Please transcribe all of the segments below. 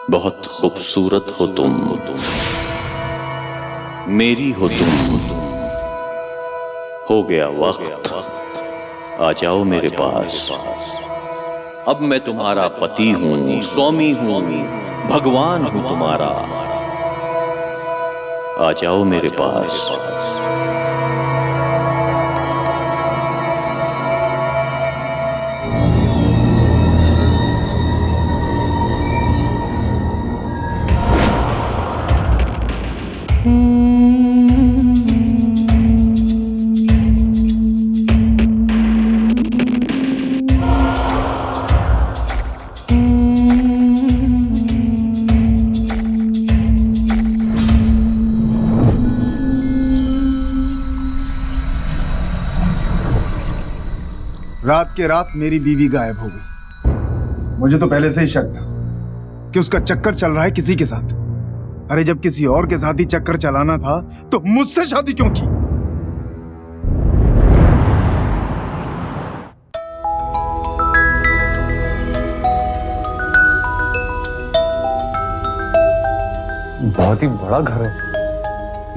बहुत खूबसूरत हो तुम, मेरी हो तुम। हो गया वक्त, आ जाओ मेरे पास। अब मैं तुम्हारा पति हूं, स्वामी हूं, भगवान हूं तुम्हारा। आ जाओ मेरे पास। रात के रात मेरी बीवी गायब हो गई। मुझे तो पहले से ही शक था कि उसका चक्कर चल रहा है किसी के साथ। अरे जब किसी और के साथ ही चक्कर चलाना था तो मुझसे शादी क्यों की? बहुत ही बड़ा घर है,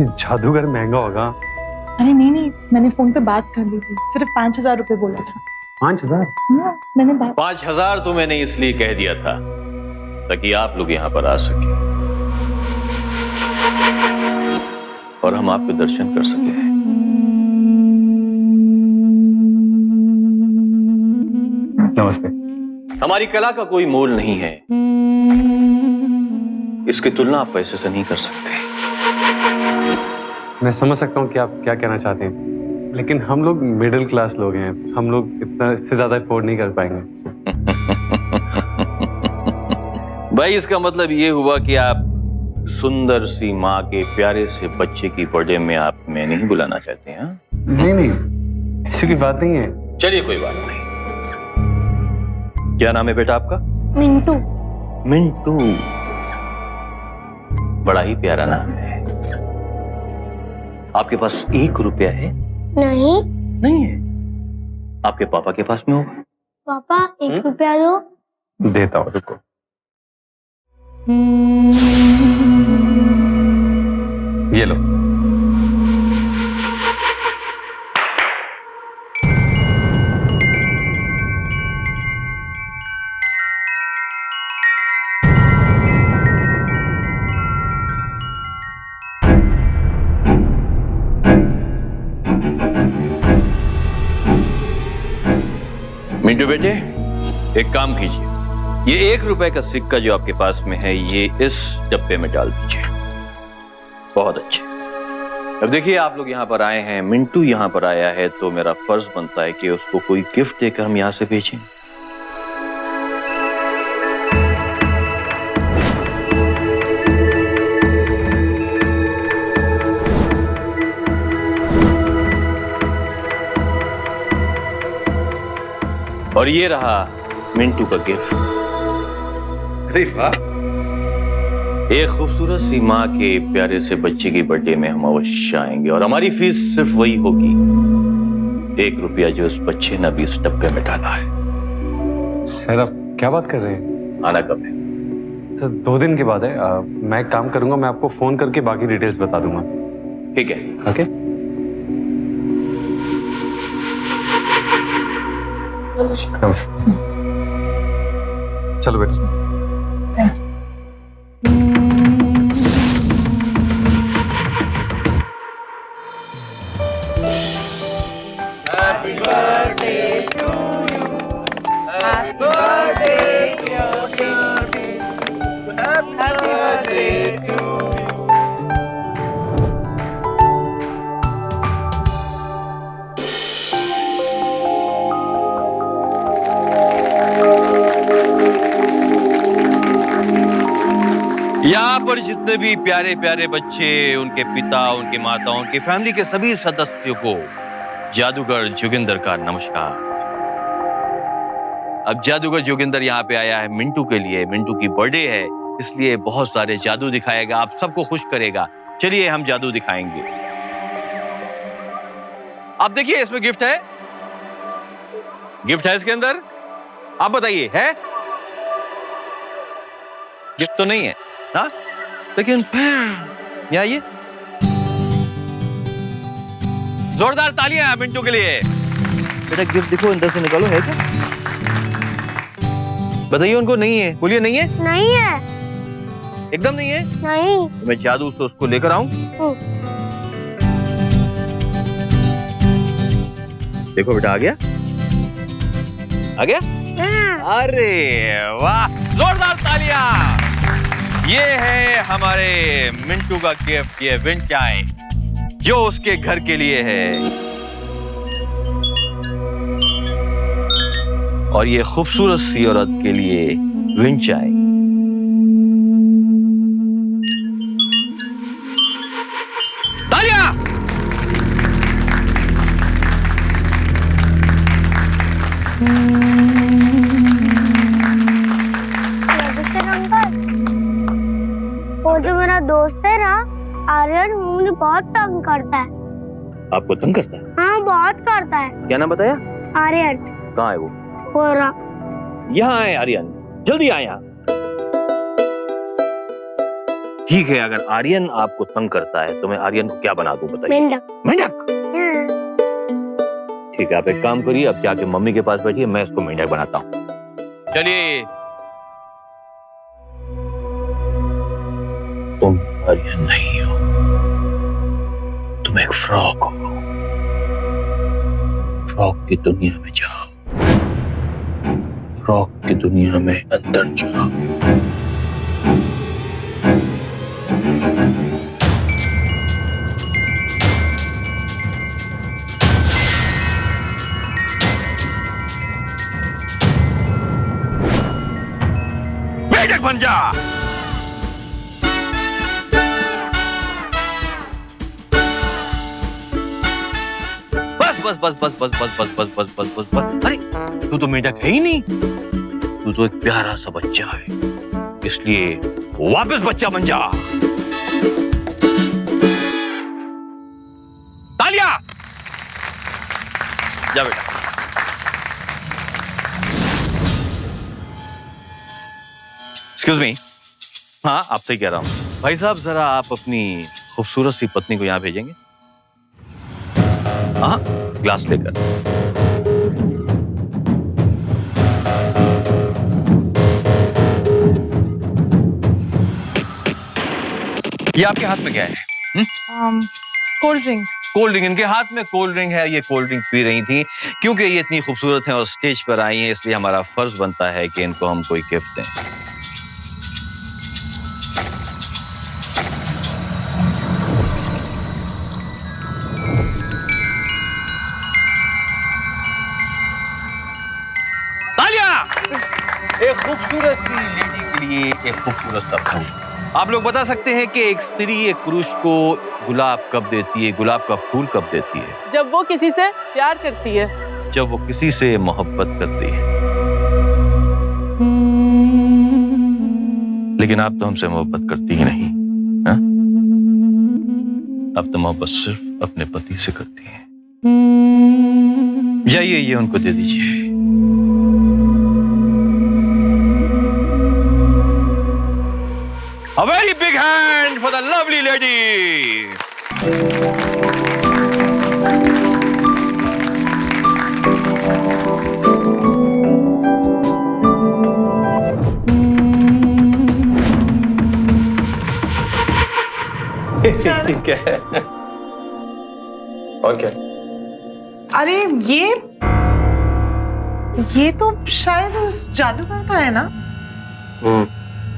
ये जादूगर महंगा होगा। अरे नहीं, मैंने फोन पे बात कर ली थी, सिर्फ 5,000 रुपए बोला था। 5,000? मैंने बात 5,000 तो मैंने इसलिए कह दिया था ताकि आप लोग यहां पर आ सके और हम आपके दर्शन कर सके। नमस्ते। हमारी कला का कोई मोल नहीं है, इसकी तुलना आप पैसे से नहीं कर सकते। मैं समझ सकता हूँ कि आप क्या कहना चाहते हैं, लेकिन हम लोग मिडिल क्लास लोग हैं, हम लोग इतना इससे ज्यादा अफोर्ड नहीं कर पाएंगे। भाई इसका मतलब ये हुआ कि आप सुंदर सी माँ के प्यारे से बच्चे की बर्थडे में आप मैं नहीं बुलाना चाहते हैं? नहीं, ऐसी कोई बात नहीं है। चलिए कोई बात नहीं। क्या नाम है बेटा आपका? मिंटू। मिंटू, बड़ा ही प्यारा नाम है। आपके पास 1 रुपया है? नहीं। नहीं है? आपके पापा के पास में होगा। पापा 1 रुपया दो। देता हूँ, रुको। ये लो। मिंटू बेटे, एक काम कीजिए, ये 1 रुपए का सिक्का जो आपके पास में है ये इस डब्बे में डाल दीजिए। बहुत अच्छे। अब देखिए आप लोग यहाँ पर आए हैं, मिंटू यहाँ पर आया है, तो मेरा फर्ज बनता है कि उसको कोई गिफ्ट देकर हम यहाँ से भेजें। और ये रहा मिंटू का गिफ्ट। अरे वाह! एक खूबसूरत सी माँ के प्यारे से बच्चे की बर्थडे में हम अवश्य आएंगे और हमारी फीस सिर्फ वही होगी, 1 रुपया जो उस बच्चे ने अभी इस डब्बे में डाला है। सर आप क्या बात कर रहे हैं? आना कब है? सर 2 दिन के बाद है। मैं एक काम करूंगा, मैं आपको फोन करके बाकी डिटेल्स बता दूंगा। ठीक है। ओके। नमस्ते। चलो बेटा। यहाँ पर जितने भी प्यारे प्यारे बच्चे, उनके पिता, उनकी माता, उनकी फैमिली के सभी सदस्यों को जादूगर जोगिंदर का नमस्कार। अब जादूगर जोगिंदर यहाँ पे आया है मिंटू के लिए। मिंटू की बर्थडे है, इसलिए बहुत सारे जादू दिखाएगा, आप सबको खुश करेगा। चलिए हम जादू दिखाएंगे। आप देखिए इसमें गिफ्ट है, गिफ्ट है इसके अंदर। आप बताइए है? गिफ्ट तो नहीं है, हाँ, लेकिन फिर ये आइए, जोरदार तालियां मिंटू के लिए। बेटा गिफ्ट देखो, अंदर से निकालो, है क्या? बताइए उनको। नहीं है, बोलिए नहीं है। नहीं है। एकदम नहीं है। नहीं। तो मैं जादू से उसको लेकर आऊं। देखो बेटा, आ गया, आ गया। अरे वाह, जोरदार तालियां। ये है हमारे मिंटू का गिफ्ट, ये विंड चाइम, जो उसके घर के लिए है। और ये खूबसूरत सी औरत के लिए विंड चाइम। तालियां। वो जो मेरा दोस्त है ना आर्यन, वो मुझे बहुत तंग करता है। आपको तंग करता है? हाँ, बहुत करता है। क्या नाम बताया? आर्यन। कहाँ है वो? हो रहा। यहाँ है आर्यन, जल्दी आए यहाँ। ठीक है, अगर आर्यन आपको तंग करता है तो मैं आर्यन को क्या बना दूं, बताइए। मेंढक। मेंढक? ठीक है, आप एक काम करिए, अब जाके मम्मी के पास बैठिए, मैं इसको मेंढक बनाता हूँ। चलिए। तुम आर्यन नहीं हो, तुम एक फ्रॉग हो। फ्रॉग की दुनिया में जाओ, फ्रॉग की दुनिया में अंदर जाओ। मेंढक बन जा। बस बस बस बस बस बस बस बस बस बस बस। अरे तू तो मेंढक है ही नहीं, तू तो एक प्यारा सा बच्चा है, इसलिए वापस बच्चा बन जा। तालियां। जा बेटा। Excuse me. हाँ, आपसे ही कह रहा हूं भाई साहब, जरा आप अपनी खूबसूरत सी पत्नी को यहां भेजेंगे? हाँ, ग्लास लेकर। ये आपके हाथ में क्या है? Cold drink. Cold drink. इनके हाथ में कोल्ड ड्रिंक है, ये कोल्ड ड्रिंक पी रही थी। क्योंकि ये इतनी खूबसूरत हैं और स्टेज पर आई हैं, इसलिए हमारा फर्ज बनता है कि इनको हम कोई गिफ्ट दें। एक खूबसूरत सी लेडी के लिए एक खूबसूरत सा फूल। आप लोग बता सकते हैं कि एक स्त्री एक पुरुष को गुलाब कब देती है, गुलाब का फूल कब देती है? जब वो किसी से प्यार करती है। जब वो किसी से मोहब्बत करती है। लेकिन आप तो हमसे मोहब्बत करती ही नहीं, हाँ? आप तो मोहब्बत सिर्फ अपने पति से करती हैं। जाइए, ये उनको दे दीजिए। A very big hand for the lovely lady. ठीक है। और क्या? अरे ये तो शायद उस जादूगर का है ना?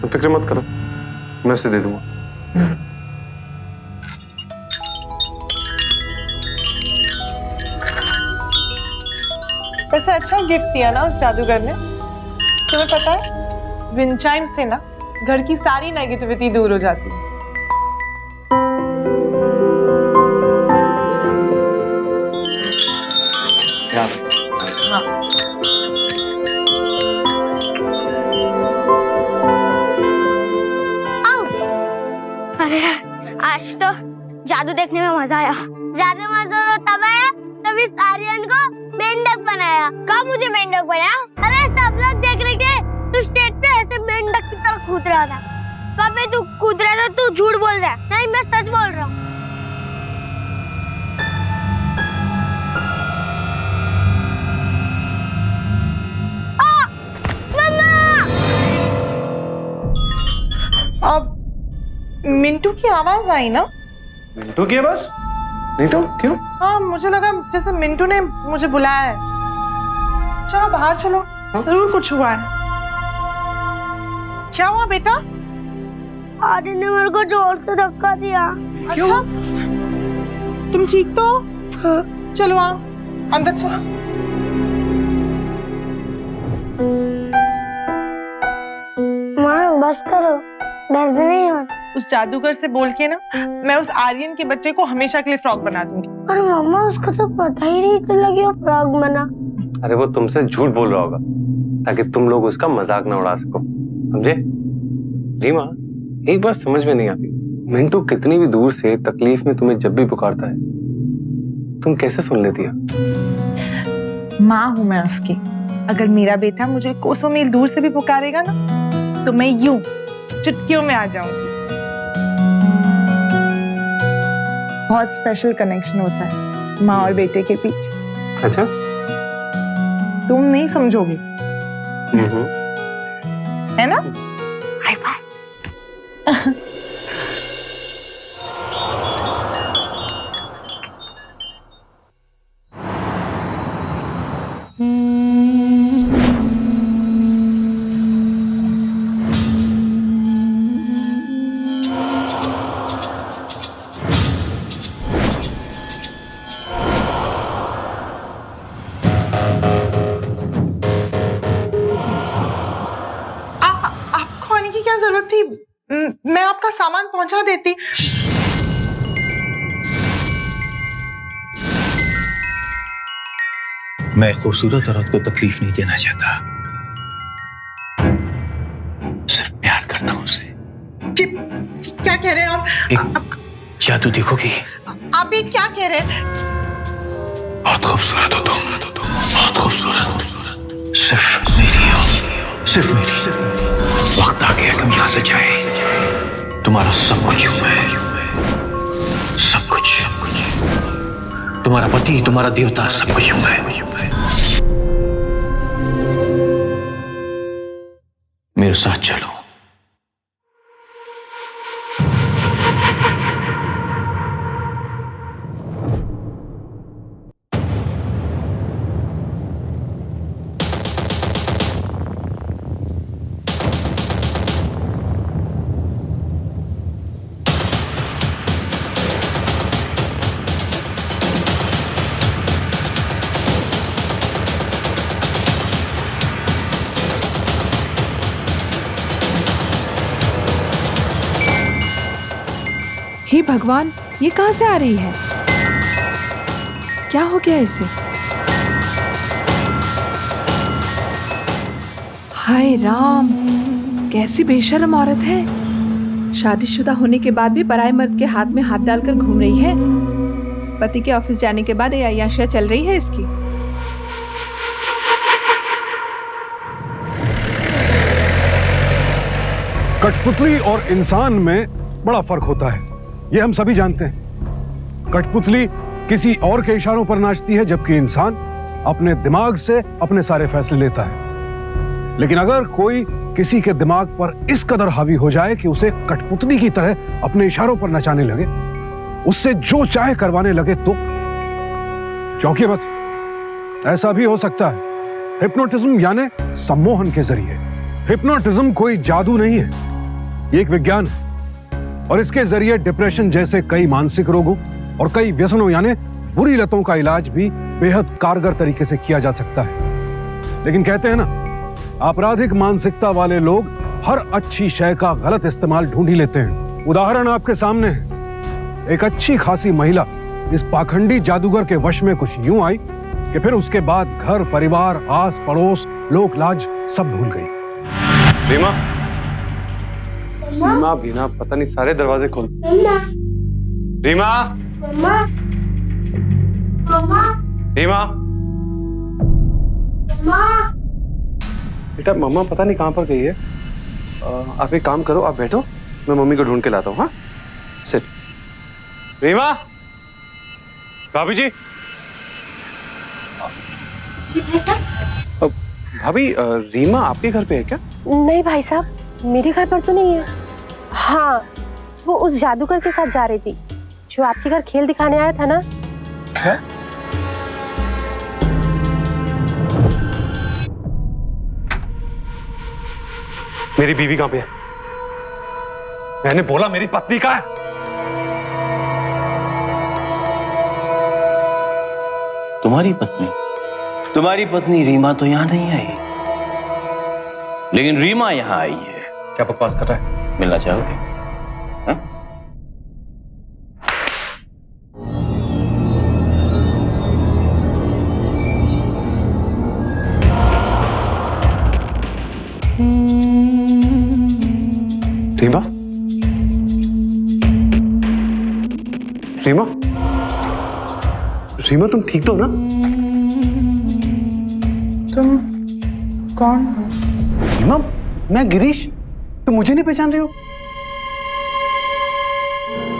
तो फिक्र मत करो, मैं उसे दे दूंगा। वैसे अच्छा गिफ्ट दिया ना उस जादूगर ने। तुम्हें पता है, विंड चाइम से ना घर की सारी नेगेटिविटी दूर हो जाती है। हाँ। अरे आज तो जादू देखने में मजा आया। ज्यादा मजा तो तब आया तब इस आर्यन को मेंढक बनाया। कब मुझे मेंढक बनाया? अरे सब लोग देख रहे थे, तू स्टेज पे ऐसे मेंढक की तरह कूद रहा था। कभी तू कूद रहा था, तू झूठ बोल रहा है। नहीं, मैं सच बोल रहा हूँ। अब मिंटू की आवाज आई ना? मिंटू की बस नहीं तो क्यों? हाँ, मुझे लगा जैसे मिंटू ने मुझे बुलाया है। चलो बाहर चलो, जरूर कुछ हुआ है। क्या हुआ बेटा? आर्यन ने मेरे को जोर से धक्का दिया। अच्छा, तुम ठीक तो हो? चलो आओ, अंदर चलो। माँ बस करो, दर्द नहीं हो। उस जादूगर से बोल के ना मैं उस आर्यन के बच्चे को हमेशा के लिए फ्रॉक बना दूंगी। पर मम्मा, उसको तो पता ही नहीं चला कि वो फ्रॉक बना। अरे वो तुमसे झूठ बोल रहा होगा ताकि तुम लोग उसका मजाक ना उड़ा सको, समझे? रीमा, एक बात समझ में नहीं आती, मिंटू कितनी भी दूर से तकलीफ में तुम्हें जब भी पुकारता है तुम कैसे सुन लेती है? माँ हूं मैं उसकी। अगर मेरा बेटा मुझे कोसों मील दूर से भी पुकारेगा ना तो मैं यूं चुटकियों में आ जाऊंगी। बहुत स्पेशल कनेक्शन होता है माँ और बेटे के बीच। अच्छा, तुम नहीं समझोगे, है ना? High five. आपको आने की क्या जरूरत थी? मैं आपका सामान पहुंचा देती। मैं खूबसूरत औरत को तकलीफ नहीं देना चाहता, सिर्फ प्यार करता हूं उसे। क्या कह रहे हैं आप? एक जादू देखोगी? आप ये क्या कह रहे हैं? बहुत खूबसूरत हो तुम, बहुत खूबसूरत। सिर्फ मेरी हो, सिर्फ मेरी। वक्त आ गया कि हम यहां से जाए। तुम्हारा सब कुछ हूं मैं, सब कुछ। तुम्हारा पति, तुम्हारा देवता, सब कुछ हूं मैं। मेरे साथ चलो। हे भगवान, ये कहां से आ रही है? क्या हो गया इसे? हाय राम, कैसी बेशर्म औरत है। शादीशुदा होने के बाद भी पराये मर्द के हाथ में हाथ डालकर घूम रही है। पति के ऑफिस जाने के बाद ये अय्याशियां चल रही है इसकी। कठपुतली और इंसान में बड़ा फर्क होता है, ये हम सभी जानते हैं। कठपुतली किसी और के इशारों पर नाचती है जबकि इंसान अपने दिमाग से अपने सारे फैसले लेता है। लेकिन अगर कोई किसी के दिमाग पर इस कदर हावी हो जाए कि उसे कठपुतली की तरह अपने इशारों पर नचाने लगे, उससे जो चाहे करवाने लगे, तो चौंकिए मत, ऐसा भी हो सकता है। हिप्नोटिज्म यानी सम्मोहन के जरिए। हिप्नोटिज्म कोई जादू नहीं है, ये एक विज्ञान है और इसके जरिए डिप्रेशन जैसे कई मानसिक रोगों और कई व्यसनों यानी बुरी लतों का इलाज भी बेहद कारगर तरीके से किया जा सकता है। लेकिन कहते हैं ना, आपराधिक मानसिकता वाले लोग हर अच्छी शय का गलत इस्तेमाल ढूंढ ही लेते हैं। उदाहरण आपके सामने है। एक अच्छी खासी महिला इस पाखंडी जादूगर के वश में कुछ यूं आई कि फिर उसके बाद घर परिवार, आस पड़ोस, लोक लाज सब भूल गई। रीमा, रीमा, बीना, पता नहीं सारे दरवाजे खोल। रीमा, रीमा, बेटा मम्मा पता नहीं कहां पर गई है। आप एक काम करो, आप बैठो, मैं मम्मी को ढूंढ के लाता हूँ। हाँ, सिट। रीमा, भाभी जी। भाभी, रीमा आपके घर पे है क्या? नहीं भाई साहब, मेरे घर पर तो नहीं है। हाँ, वो उस जादूगर के साथ जा रही थी जो आपके घर खेल दिखाने आया था ना। है? मेरी बीवी कहां पे है? मैंने बोला मेरी पत्नी कहां है? तुम्हारी पत्नी रीमा तो यहां नहीं आई, लेकिन रीमा यहां आई है। क्या बकवास कर रहा है? मिलना चाहोगे? हाँ? रीमा, रीमा, रीमा, तुम ठीक तो हो ना? तुम कौन हो? रीमा, मैं गिरीश। तुम मुझे नहीं पहचान रही हो?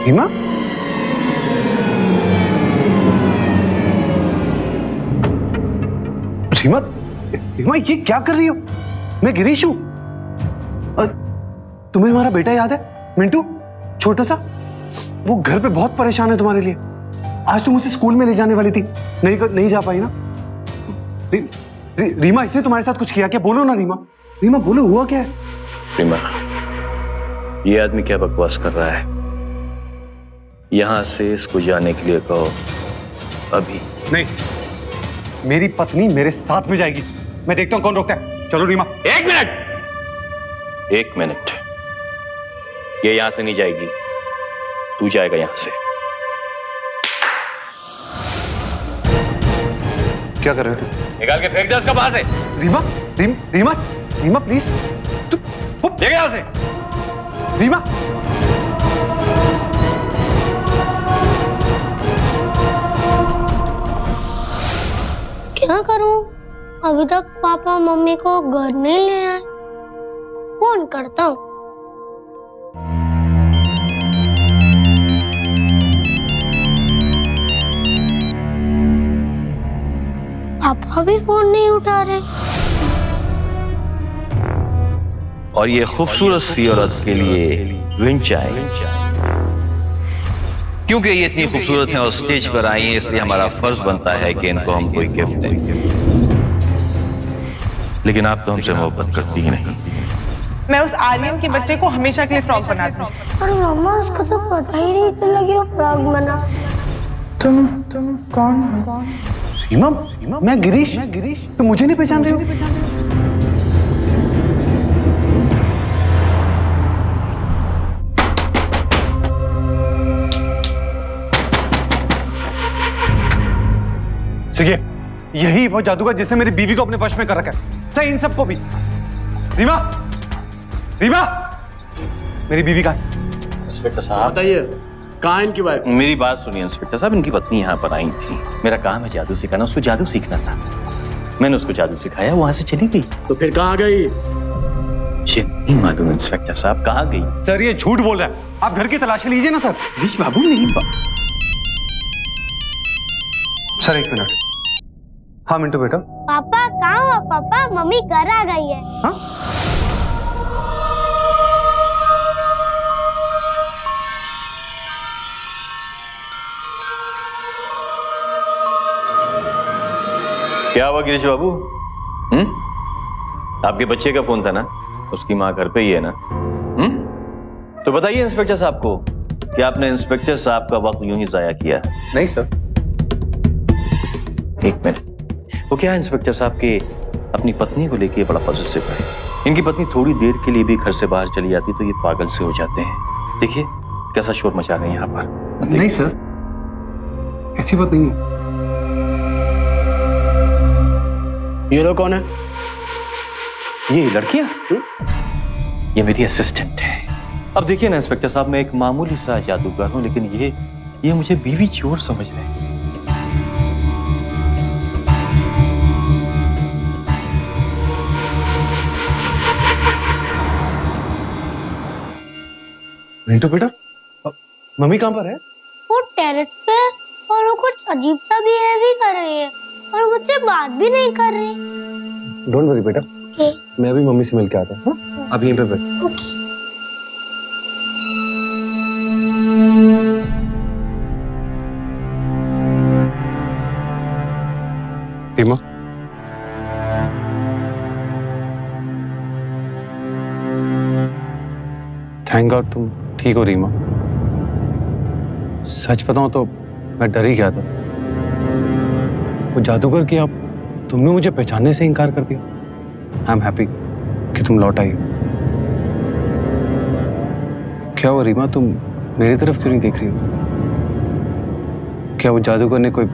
रीमा, रीमा, रीमा, ये क्या कर रही हो? मैं गिरीश हूं। तुम्हें हमारा बेटा याद है, मिंटू, छोटा सा? वो घर पे बहुत परेशान है तुम्हारे लिए। आज तुम उसे स्कूल में ले जाने वाली थी, नहीं जा पाई ना? रीमा, इसने तुम्हारे साथ कुछ किया क्या? बोलो ना रीमा। रीमा, बोलो, हुआ क्या है? रीमा, ये आदमी क्या बकवास कर रहा है? यहां से इसको जाने के लिए कहो अभी। नहीं, मेरी पत्नी मेरे साथ में जाएगी। मैं देखता हूं कौन रोकता है। चलो रीमा। एक मिनट, ये यहां से नहीं जाएगी, तू जाएगा यहां से। क्या कर रहे हो तुम? निकाल के फेंक दे उसका बाहर से। रीमा, रीमा, रीमा, प्लीज, तुम देख यहां से। रीमा, क्या करूं? अभी तक पापा मम्मी को घर नहीं ले आए। फोन करता हूँ। पापा भी फोन नहीं उठा रहे। और ये खूबसूरत सी औरत के लिए विंच आए, क्योंकि ये इतनी खूबसूरत है और स्टेज पर आई है, इसलिए हमारा फर्ज बनता है कि इनको हम कोई गिफ्ट दें। लेकिन आप तो हमसे मोहब्बत करती ही नहीं। मैं उस आर्यन के बच्चे को हमेशा के लिए फ्रॉक बनाती हूँ। पर मम्मा, उसको तो पता ही नहीं चला कि वो फ्रॉक बना। तुम कौन हो? रीमा, मैं गिरीश। तुम मुझे नहीं पहचान रही हो? देखिए, यही वो जादूगर जिसने मेरी बीवी को अपने वश में कर रखा है। सही, इन सबको भी। रीमा, रीमा, मेरी बीवी कहाँ है? इंस्पेक्टर साहब बताइए, कहाँ इनकी वाइफ? मेरी बात सुनिए इंस्पेक्टर साहब, इनकी पत्नी यहाँ पर आई थी। मेरा काम है जादू सिखाना, उसको जादू सीखना था। मैंने उसको जादू सिखाया, वहां से चली गई। तो फिर कहाँ गई? ये नहीं मालूम इंस्पेक्टर साहब कहाँ गई। सर, ये झूठ बोल रहा है। आप घर की तलाशी लीजिए ना सर। गिरीश बाबू मेरी बात। सर, एक मिनट। हाँ मिंटू बेटा। पापा कहाँ हो? पापा, मम्मी घर आ गई है। हाँ? क्या हुआ गिरीश बाबू? आपके बच्चे का फोन था ना? उसकी माँ घर पे ही है ना? तो बताइए इंस्पेक्टर साहब को कि आपने इंस्पेक्टर साहब का वक्त यूं ही जाया किया। नहीं सर। एक मिनट, वो क्या है इंस्पेक्टर साहब के अपनी पत्नी को लेके बड़ा पॉजिटिव है। इनकी पत्नी थोड़ी देर के लिए भी घर से बाहर चली जाती तो ये पागल से हो जाते हैं। देखिए कैसा शोर मचा रहे हैं यहाँ पर। नहीं सर, ऐसी बात नहीं है। ये लोग कौन है? ये लड़कियां? ये मेरी असिस्टेंट है। अब देखिए ना इंस्पेक्टर साहब, मैं एक मामूली सा जादूगर हूं, लेकिन ये मुझे बीवी चोर समझ रहे हैं। मिंटू बेटा, मम्मी कहाँ पर है? वो टेरेस पे है और वो कुछ अजीब सा बिहेव ही कर रही है और मुझसे बात भी नहीं कर रही। डोंट वरी बेटा, ओके मैं अभी मम्मी से मिल के आता हूँ। हाँ? अब यहीं पे बैठ। ओके। रीमा, थैंक गॉड तुम ठीक हो रीमा। सच बताऊं तो मैं डर ही गया था। वो जादूगर की आप तुमने मुझे पहचानने से इनकार कर दिया। आई एम हैप्पी कि तुम लौट आई। क्या हुआ रीमा, तुम मेरी तरफ क्यों नहीं देख रही हो? क्या वो जादूगर ने कोई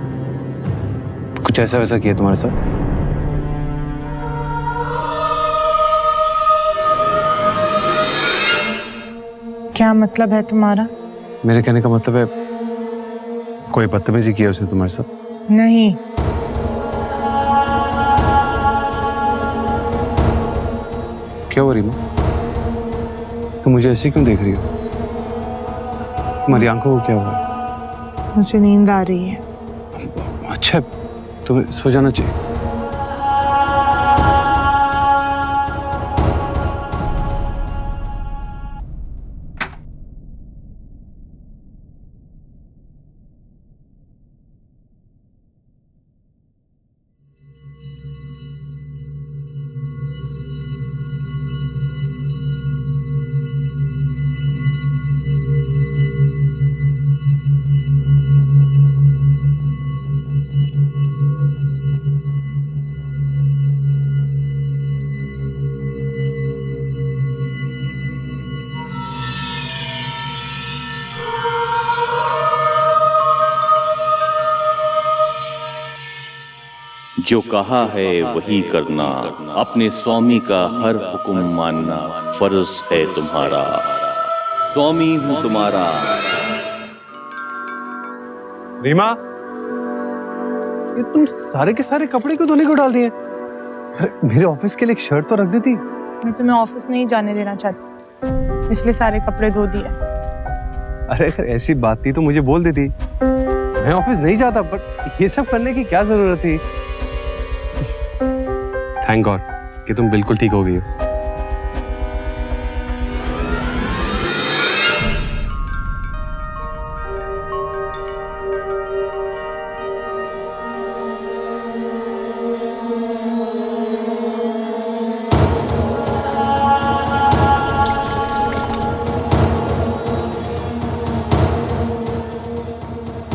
कुछ ऐसा वैसा किया तुम्हारे साथ? क्या मतलब है तुम्हारा? मेरे कहने का मतलब है कोई बदतमीजी की है उसने तुम्हारे साथ? नहीं। क्या हुआ रीमा, तुम मुझे ऐसे क्यों देख रही हो? तुम्हारी आंखों को क्या हुआ? मुझे नींद आ रही है। अच्छा, तुम्हें सो जाना चाहिए। जो कहा है वही करना, अपने स्वामी का हर हुक्म मानना फर्ज है तुम्हारा। स्वामी हूं तुम्हारा। रीमा, ये तुम सारे के सारे कपड़े क्यों धोने को डाल दिए? अरे मेरे ऑफिस के लिए एक शर्ट तो रख देती। मैं तुम्हें ऑफिस नहीं जाने देना चाहती, इसलिए सारे कपड़े धो दिए। अरे अगर ऐसी बात थी तो मुझे बोल देती। मैं ऑफिस नहीं जाता, बट ये सब करने की क्या जरूरत थी? थैंक गॉड कि तुम बिल्कुल ठीक हो गई हो।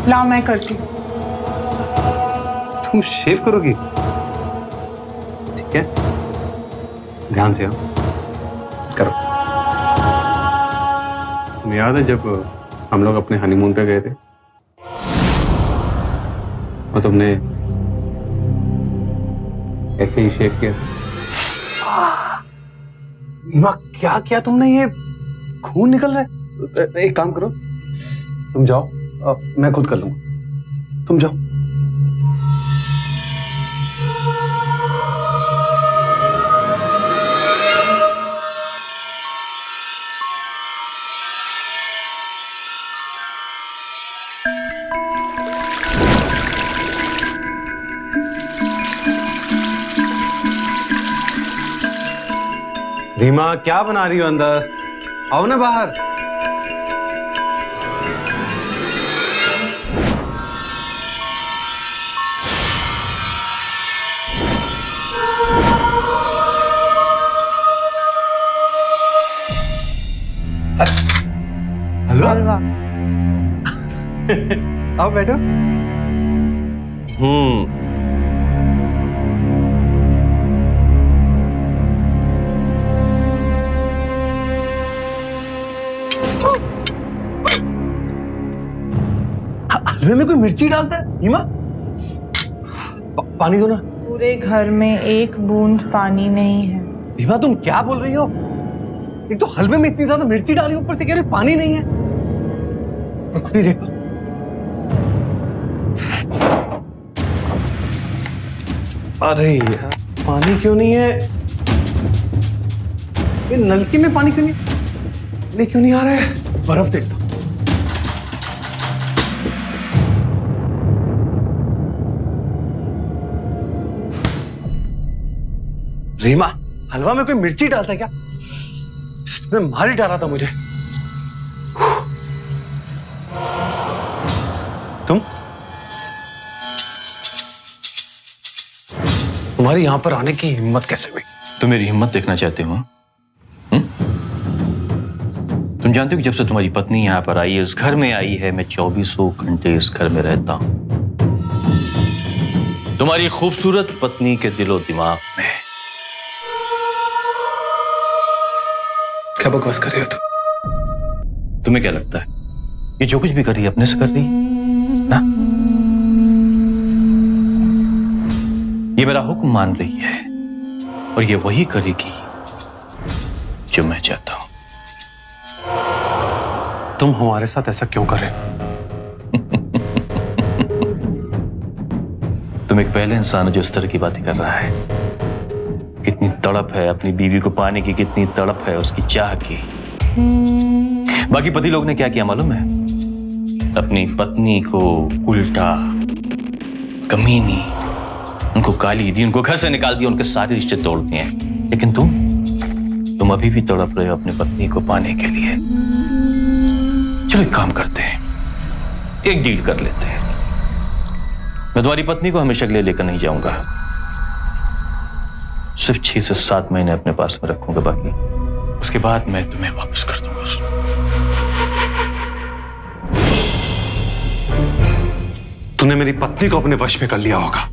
लाओ मैं करती हूँ। तुम शेव करोगी? ठीक है, ध्यान से। हाँ, करो। तुम्हें याद है जब हम लोग अपने हनीमून पे गए थे और तुमने ऐसे ही शेव किया? रीमा, क्या किया तुमने? ये खून निकल रहा है। एक काम करो, तुम जाओ, मैं खुद कर लूंगा। तुम जाओ। रीमा, क्या बना रही हो अंदर? आओ ना बाहर। हेलो, हलवा। आओ बैठो। हलवे में कोई मिर्ची डालता है? रीमा, पानी दो ना। पूरे घर में एक बूंद पानी नहीं है। रीमा, तुम क्या बोल रही हो? एक तो हलवे में इतनी ज्यादा मिर्ची डाली, ऊपर से कह रहे पानी नहीं है। मैं खुद ही देखा। अरे यार, पानी क्यों नहीं है? ये नलके में पानी क्यों नहीं आ रहा है? बर्फ देखता हूं। रीमा, हलवा में कोई मिर्ची डालता है क्या? इसने मार ही डाला था मुझे। तुम्हारी यहां पर आने की हिम्मत कैसे हुई? तुम मेरी हिम्मत देखना चाहते हो? तुम जानते हो कि जब से तुम्हारी पत्नी यहां पर आई है, इस घर में आई है, मैं 24 घंटे इस घर में रहता हूं, तुम्हारी खूबसूरत पत्नी के दिलो दिमाग में। क्या बकवास कर रहे हो तुम? तुम्हें क्या लगता है ये जो कुछ भी कर रही है अपने से कर रही है ना? ये मेरा हुक्म मान रही है और ये वही करेगी जो मैं चाहता हूं। तुम हमारे साथ ऐसा क्यों कर रहे हो? तुम एक पहले इंसान हो जो इस तरह की बातें कर रहा है। कितनी तड़प है अपनी बीवी को पाने की, कितनी तड़प है उसकी चाह की। बाकी पति लोग ने क्या किया मालूम है? अपनी पत्नी को उल्टा, कमीनी, उनको गाली दी, उनको घर से निकाल दिया, उनके सारे रिश्ते तोड़ दिए। लेकिन तुम अभी भी तड़प रहे हो अपनी पत्नी को पाने के लिए। चलो एक काम करते हैं, एक डील कर लेते हैं। मैं तुम्हारी पत्नी को हमेशा के लिए लेकर नहीं जाऊंगा, सिर्फ 6 से 7 महीने अपने पास में रखूंगा, बाकी उसके बाद मैं तुम्हें वापस कर दूंगा। तूने मेरी पत्नी को अपने वश में कर लिया होगा,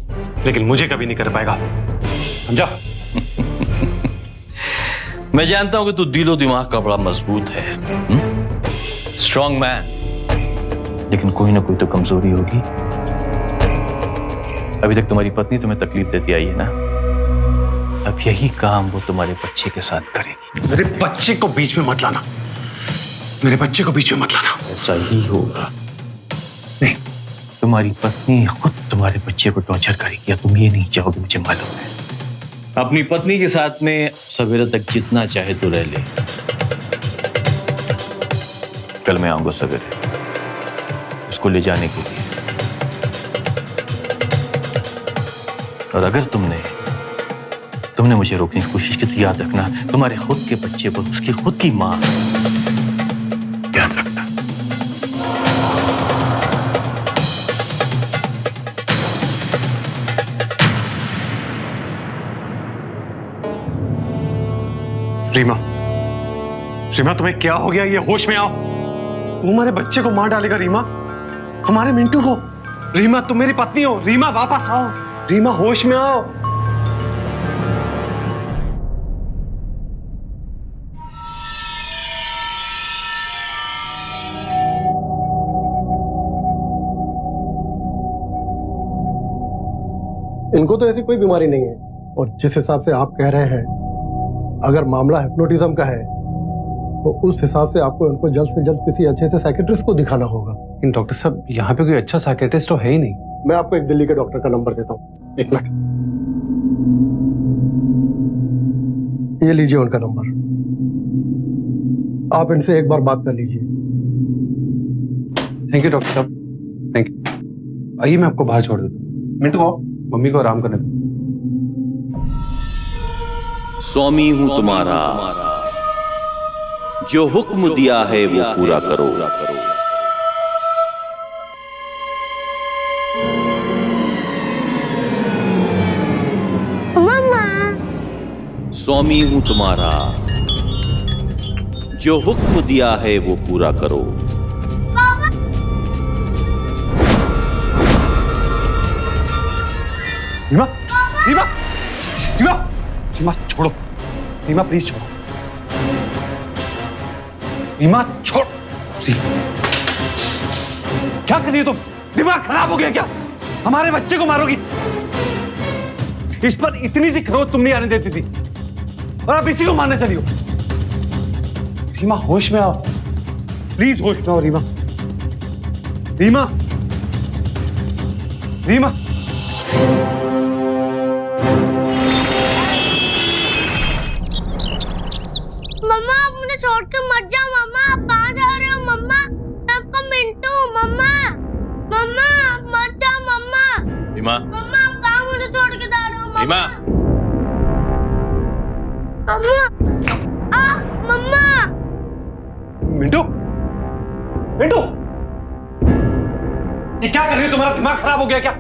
लेकिन मुझे कभी नहीं कर पाएगा, समझा? मैं जानता हूं कि तू दिलो दिमाग का बड़ा मजबूत है, स्ट्रॉन्ग मैन, लेकिन कोई ना कोई तो कमजोरी होगी। अभी तक तुम्हारी पत्नी तुम्हें तकलीफ देती आई है ना, अब यही काम वो तुम्हारे बच्चे के साथ करेगी। मेरे बच्चे को बीच में मत लाना, मेरे बच्चे को बीच में मत लाना। ऐसा ही होगा। नहीं, तुम्हारी पत्नी खुद तुम्हारे बच्चे को टॉर्चर करेगी, या तुम ये नहीं चाहोगे, मुझे मालूम है। अपनी पत्नी के साथ में सवेरे तक जितना चाहे तो रह ले। कल मैं आऊंगा सवेरे उसको ले जाने के लिए, और अगर तुमने मुझे रोकने की कोशिश की तो याद रखना, तुम्हारे खुद के बच्चे को उसकी खुद की मां याद रखना। रीमा, तुम्हें क्या हो गया? ये होश में आओ। वो हमारे बच्चे को मार डालेगा रीमा, हमारे मिंटू को। रीमा, तुम मेरी पत्नी हो। रीमा, वापस आओ। रीमा, होश में आओ। इनको तो ऐसी कोई बीमारी नहीं है, और जिस हिसाब से आप कह रहे हैं, अगर मामला हिप्नोटिज्म का है तो उस हिसाब से आपको इनको जल्द से जल्द किसी अच्छे से साइकेट्रिस्ट को दिखाना होगा। लेकिन डॉक्टर साहब, यहाँ पे कोई अच्छा साइकेट्रिस्ट तो है ही नहीं। मैं आपको एक दिल्ली के डॉक्टर का नंबर देता हूँ, 1 मिनट। ये लीजिए उनका नंबर, आप इनसे एक बार बात कर लीजिए। थैंक यू डॉक्टर साहब, थैंक यू। आइए, मैं आपको बाहर छोड़ देता हूँ। मिंटू आओ, मम्मी को आराम करने दो। स्वामी हूं तुम्हारा, जो हुक्म दिया है वो पूरा करो। मम्मा, स्वामी हूं तुम्हारा, जो हुक्म दिया है वो पूरा करो। रीमा, रीमा, रीमा, रीमा, छोड़ो। रीमा, प्लीज छोड़ो। रीमा, छोड़। क्या कर रही हो तुम? दिमाग खराब हो गया क्या? हमारे बच्चे को मारोगी? इस पर इतनी सी खरोच तुम नहीं आने देती थी, और अब इसी को मारने चली हो। रीमा, होश में आओ, प्लीज होश में आओ। रीमा, रीमा, रीमा। मम्मा, आप मुझे छोड़ के मत जाओ। मम्मा, आप कहाँ जा रहे हो? रीमा, मम्मा मम्मा मिंटू, मिंटू, ये क्या कर रही हो? तुम्हारा दिमाग खराब हो गया क्या?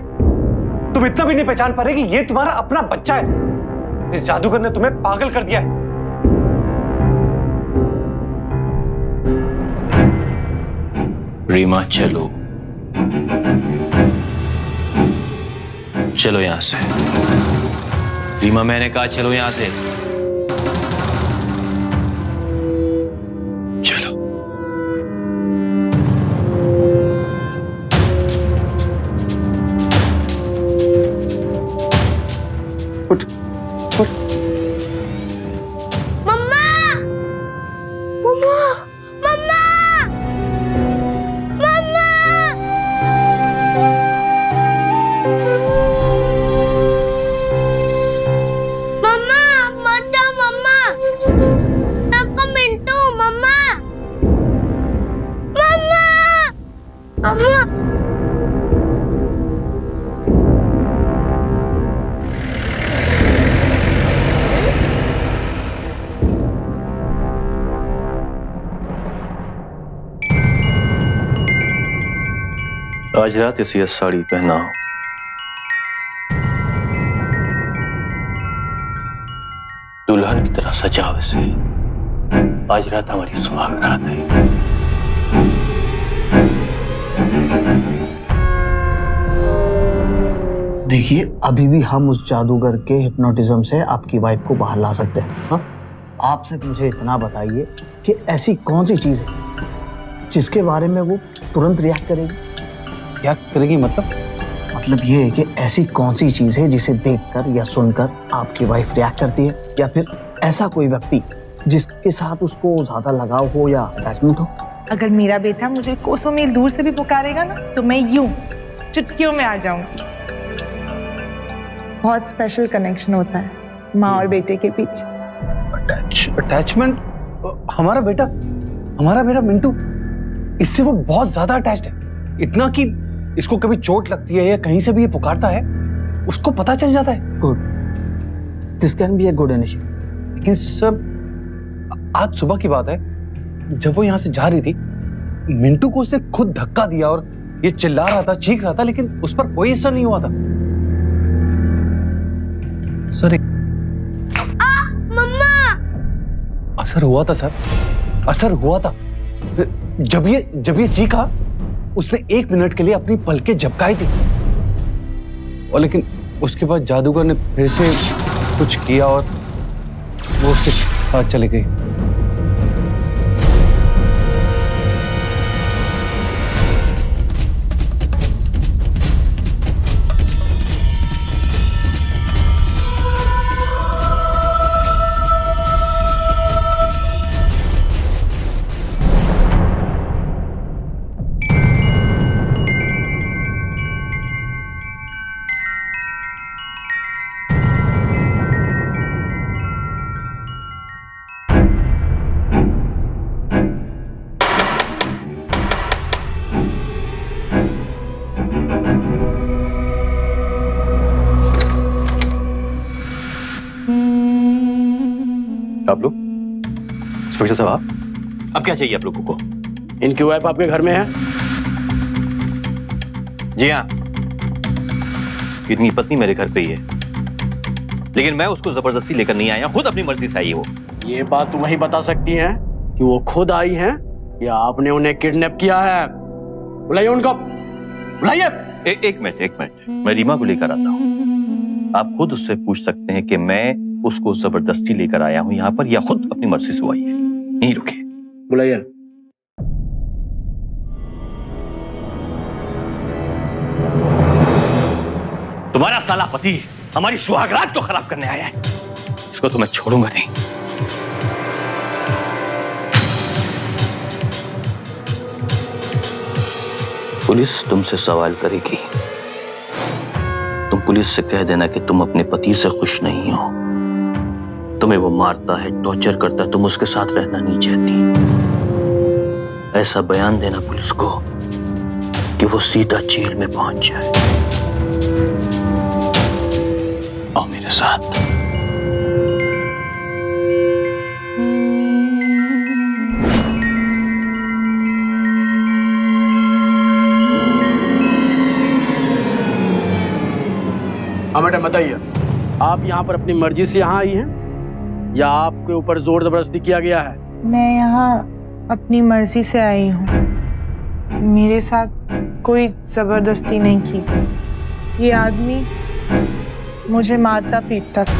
तुम इतना भी नहीं पहचान पा रहे कि ये तुम्हारा अपना बच्चा है? इस जादूगर ने तुम्हें पागल कर दिया है। रीमा चलो, चलो यहां से। रीमा, मैंने कहा चलो यहां से। चलो। उठ, उठ। मम्मा मम्मा मम्मा मम्मा मम्मा मत जाओ मम्मा, सबको मिंटू मम्मा मम्मा मम्मा। आज रात इसे यह साड़ी पहनाओ। दुल्हन की तरह सजाओ इसे। आज रात हमारी सुहाग रात है। देखिए, अभी भी हम उस जादूगर के हिप्नोटिज्म से आपकी वाइफ को बाहर ला सकते हैं। हाँ? आप सिर्फ मुझे इतना बताइए कि ऐसी कौन सी चीज है जिसके बारे में वो तुरंत रिएक्ट करेगी। क्या करेगी मतलब? मतलब ये है कि ऐसी कौन सी चीज है जिसे देखकर या सुनकर आपकी वाइफ रिएक्ट करती है, या फिर ऐसा कोई व्यक्ति जिसके साथ उसको ज्यादा लगाव हो या अटैचमेंट हो। अगर मेरा बेटा मुझे कोसों मील दूर से भी पुकारेगा ना, तो मैं यूं चुटकियों में आ जाऊंगी। बहुत स्पेशल कनेक्शन होता है माँ और बेटे के बीच। अटैचमेंट? हमारा बेटा मिंटू, इससे वो बहुत ज्यादा अटैच्ड है। इतना कि इसको कभी चोट लगती है या कहीं से भी ये पुकारता है, उसको पता चल जाता है। Good, this can be a good initiative. लेकिन सर, आज सुबह की बात है, जब वो यहां से जा रही थी, मिंटू को उसने खुद धक्का दिया और ये चिल्ला रहा था, चीख रहा था, लेकिन उस पर कोई असर नहीं हुआ था। सर, मम्मा असर हुआ था सर, असर हुआ था। जब ये चीखा, उसने 1 मिनट के लिए अपनी पलकें झपकाई थी, और लेकिन उसके बाद जादूगर ने फिर से कुछ किया और वो उसके साथ चली गई। आप लोग, इंस्पेक्टर साहब, अब क्या चाहिए आप लोगों को? इनकी वाइफ आपके घर में है? जी हाँ, इनकी पत्नी मेरे घर पे ही है, लेकिन मैं उसको जबरदस्ती लेकर नहीं आया, खुद अपनी मर्जी से आई वो। ये बात तुम वही बता सकती हैं कि वो खुद आई हैं या आपने उन्हें किडनैप किया है? बुलाइए उनको, बुलाइए। एक मिनट, मैं रीमा को लेकर आता हूँ। आप खुद उससे पूछ सकते हैं कि मैं उसको जबरदस्ती लेकर आया हूं यहाँ पर या खुद अपनी मर्जी से आई है। यहीं रुके। बुलाइए। तुम्हारा साला पति हमारी सुहागरात को खराब करने आया है, इसको तो मैं छोड़ूंगा नहीं। पुलिस तुमसे सवाल करेगी, तुम पुलिस से कह देना कि तुम अपने पति से खुश नहीं हो, तुम्हें वो मारता है, टॉर्चर करता है, तुम उसके साथ रहना नहीं चाहती। ऐसा बयान देना पुलिस को कि वो सीधा जेल में पहुंच जाए। आओ मेरे साथ। हाँ मैडम बताइए, आप यहाँ पर अपनी मर्जी से यहाँ आई हैं या आपके ऊपर जोर जबरदस्ती किया गया है? मैं यहाँ अपनी मर्जी से आई हूँ, मेरे साथ कोई जबरदस्ती नहीं की। ये आदमी मुझे मारता पीटता था,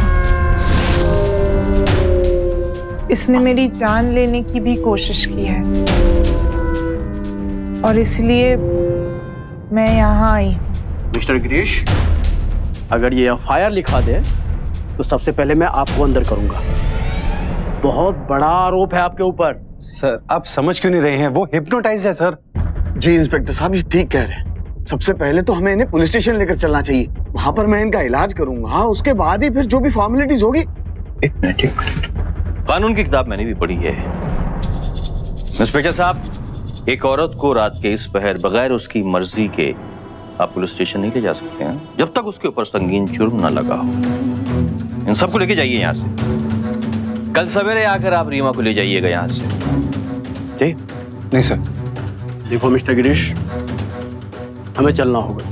इसने मेरी जान लेने की भी कोशिश की है और इसलिए मैं यहाँ आई हूँ। मिस्टर गिरीश, अगर ये एफआईआर लिखा दे तो सबसे पहले मैं आपको अंदर करूंगा। बहुत बड़ा आरोप है आपके ऊपर। सर आप समझ क्यों नहीं रहे हैं? वो हिप्नोटाइज है सर। जी इंस्पेक्टर साहब, ये ठीक कह रहे हैं। सबसे पहले तो हमें इन्हें पुलिस स्टेशन लेकर चलना चाहिए, वहां पर मैं इनका इलाज करूंगा, उसके बाद ही फिर जो भी फॉर्मेलिटीज होगी। एक मिनट। कानून की किताब मैंने भी पढ़ी है इंस्पेक्टर साहब। एक औरत को रात के इस पहर बगैर उसकी मर्जी के आप पुलिस स्टेशन नहीं ले जा सकते हैं जब तक उसके ऊपर संगीन जुर्म ना लगा हो। इन सबको लेके जाइए यहाँ से। कल सवेरे आकर आप रीमा को ले जाइएगा यहाँ से। ठीक? नहीं सर। देखो मिस्टर गिरीश, हमें चलना होगा।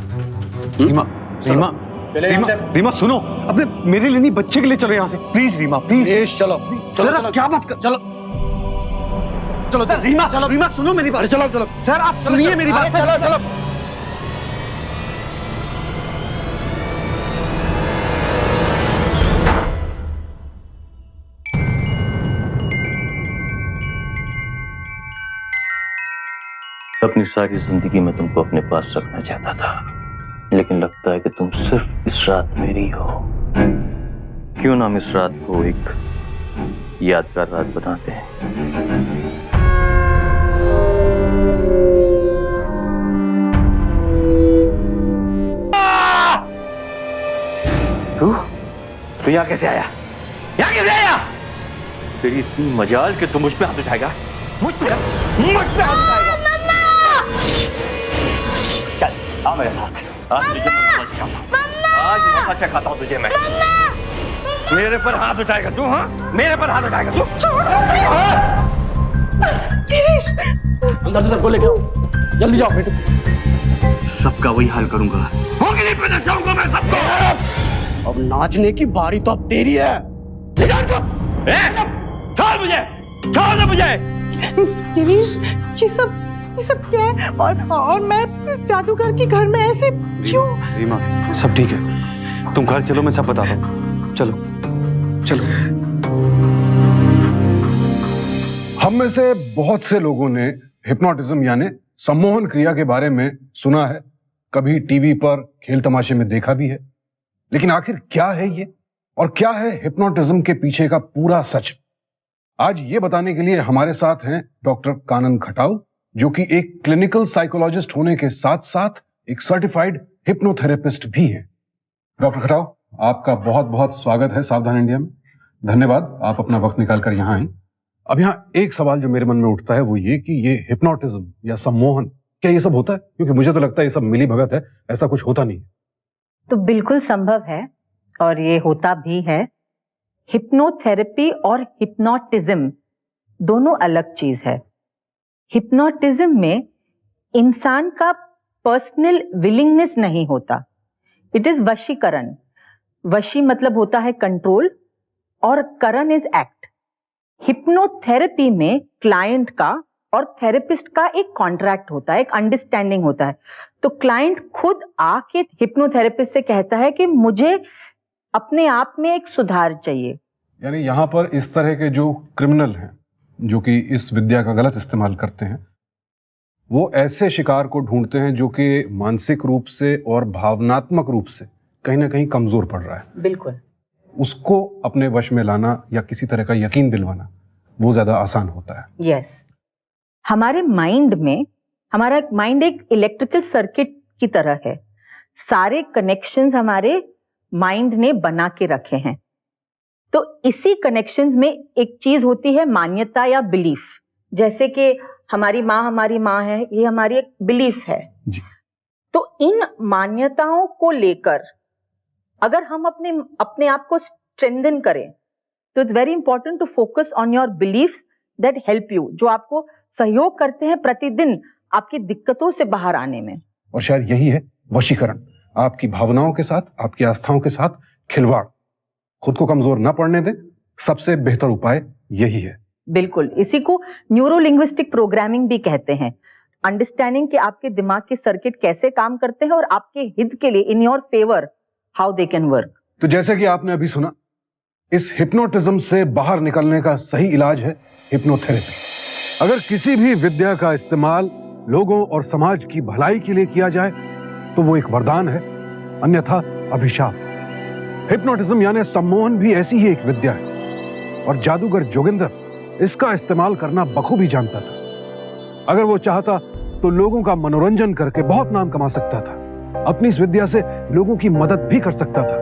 रीमा रीमा रीमा रीमा सुनो, अपने मेरे लिए नहीं बच्चे के लिए चलो यहाँ से प्लीज। रीमा प्लीज चलो। सर आप क्या बात कर, चलो चलो सर। रीमा चलो, रीमा सुनो मेरी बात। चलो चलो सर आप सुनिए मेरी बात। चलो चलो। अपनी सारी जिंदगी में तुमको अपने पास रखना चाहता था, लेकिन लगता है कि तुम सिर्फ इस रात मेरी हो। क्यों ना हम इस रात को एक यादगार रात बनाते हैं। तू यहाँ कैसे आया? यहाँ कैसे आया? तेरी इतनी मजाल कि तू मुझ पे हाथ उठाएगा? मुझ पे हाथ उठाएगा? चल आ मेरे साथ। आज तुझे मौका सिखाता हूं। आज मौका सिखाता हूं तुझे मैं। मेरे पर हाथ उठाएगा तू? हाँ, मेरे पर हाथ उठाएगा तू? अंदर से सबको लेके आओ, जल्दी जाओ बेटे। सबका वही हाल करूंगा। होगी नहीं पे नचाऊंगा मैं सबको। अब नाचने की बारी तो अब तेरी है। छोड़ मुझे, छोड़ दे मुझे। गिरीश, ये सब क्या है? और मैं इस जादूगर के घर में ऐसे क्यों? रीमा सब ठीक है, तुम घर चलो, मैं सब बताता हूँ। चलो चलो। हम में से बहुत से लोगों ने हिप्नोटिज्म यानी सम्मोहन क्रिया के बारे में सुना है, कभी टीवी पर खेल तमाशे में देखा भी है, लेकिन आखिर क्या है ये और क्या है हिप्नोटिज्म के पीछे का पूरा सच? आज ये बताने के लिए हमारे साथ हैं डॉक्टर कानन खटाऊ, जो कि एक क्लिनिकल साइकोलॉजिस्ट होने के साथ साथ एक सर्टिफाइड हिप्नोथेरेपिस्ट भी हैं। डॉक्टर खटाऊ, आपका बहुत बहुत स्वागत है सावधान इंडिया में। धन्यवाद, आप अपना वक्त निकालकर यहाँ आए। अब यहाँ एक सवाल जो मेरे मन में उठता है वो ये कि ये हिप्नोटिज्म या सम्मोहन, क्या ये सब होता है? क्योंकि मुझे तो लगता है ये सब मिली भगत है, ऐसा कुछ होता नहीं। तो बिल्कुल संभव है और ये होता भी है। हिप्नोथेरेपी और हिप्नोटिज्म दोनों अलग चीज है। हिप्नोटिज्म में इंसान का पर्सनल विलिंगनेस नहीं होता, इट इज वशीकरण। वशी मतलब होता है कंट्रोल और करण इज एक्ट। हिप्नोथेरेपी में क्लाइंट का और थेरेपिस्ट का एक कॉन्ट्रैक्ट होता है, एक अंडरस्टैंडिंग होता है। तो क्लाइंट खुद आके हिप्नोथेरेपिस्ट से कहता है कि मुझे अपने आप में एक सुधार चाहिए। यानी यहाँ पर इस तरह के जो क्रिमिनल हैं, जो कि इस विद्या का गलत इस्तेमाल करते हैं, वो ऐसे शिकार को ढूंढते हैं जो कि मानसिक रूप से और भावनात्मक रूप से कहीं ना कहीं कमजोर पड़ रहा है। बिल्कुल। उसको अपने वश में लाना या किसी तरह का यकीन दिलवाना वो ज्यादा आसान होता है। यस। हमारे माइंड में, हमारा माइंड एक इलेक्ट्रिकल सर्किट की तरह है। सारे कनेक्शंस हमारे माइंड ने बना के रखे हैं। तो इसी कनेक्शंस में एक चीज होती है मान्यता या बिलीफ। जैसे कि हमारी माँ है, ये हमारी एक बिलीफ है जी। तो इन मान्यताओं को लेकर अगर हम अपने अपने आप को स्ट्रेंथन करें तो it's very important to focus on your beliefs that help you, जो आपको सहयोग करते हैं प्रतिदिन आपकी दिक्कतों से बाहर आने में। और शायद यही है वशीकरण, आपकी भावनाओं के साथ, आपकी आस्थाओं के साथ खिलवाड़। खुद को कमजोर न पड़ने दें, सबसे बेहतर उपाय यही है। बिल्कुल, इसी को न्यूरो लिंग्विस्टिक प्रोग्रामिंग भी कहते हैं। अंडरस्टैंडिंग कि आपके दिमाग के सर्किट कैसे काम करते हैं और आपके हित के लिए, in your favour, how they can work. तो जैसे कि आपने अभी सुना, इस हिप्नोटिज्म से बाहर निकलने का सही इलाज है हिप्नोथेरेपी। अगर किसी भी विद्या का इस्तेमाल लोगों और समाज की भलाई के लिए किया जाए तो वो एक वरदान है, अन्यथा अभिशाप। हिप्नोटिज्म यानी सम्मोहन भी ऐसी ही एक विद्या है और जादूगर जोगिंदर इसका इस्तेमाल करना बखूबी जानता था। अगर वो चाहता तो लोगों का मनोरंजन करके बहुत नाम कमा सकता था, अपनी इस विद्या से लोगों की मदद भी कर सकता था,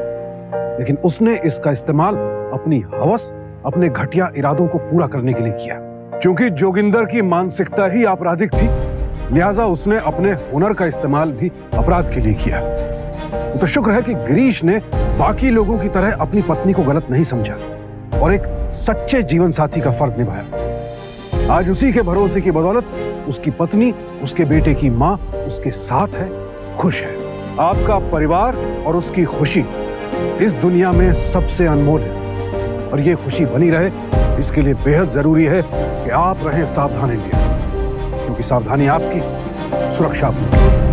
लेकिन उसने इसका इस्तेमाल अपनी हवस, अपने घटिया इरादों को पूरा करने के लिए किया। क्योंकि जोगिंदर की मानसिकता ही आपराधिक थी, लिहाजा उसने अपने हुनर का इस्तेमाल भी अपराध के लिए किया। तो शुक्र है कि गिरीश ने बाकी लोगों की तरह अपनी पत्नी को गलत नहीं समझा और एक सच्चे जीवन साथी का फर्ज निभाया। आज उसी के भरोसे की बदौलत उसकी पत्नी, उसके बेटे की मां उसके साथ है, खुश है। आपका परिवार और उसकी खुशी इस दुनिया में सबसे अनमोल है और ये खुशी बनी रहे, इसके लिए बेहद जरूरी है कि आप रहें सावधानी लिए, क्योंकि सावधानी आपकी सुरक्षा आपकी।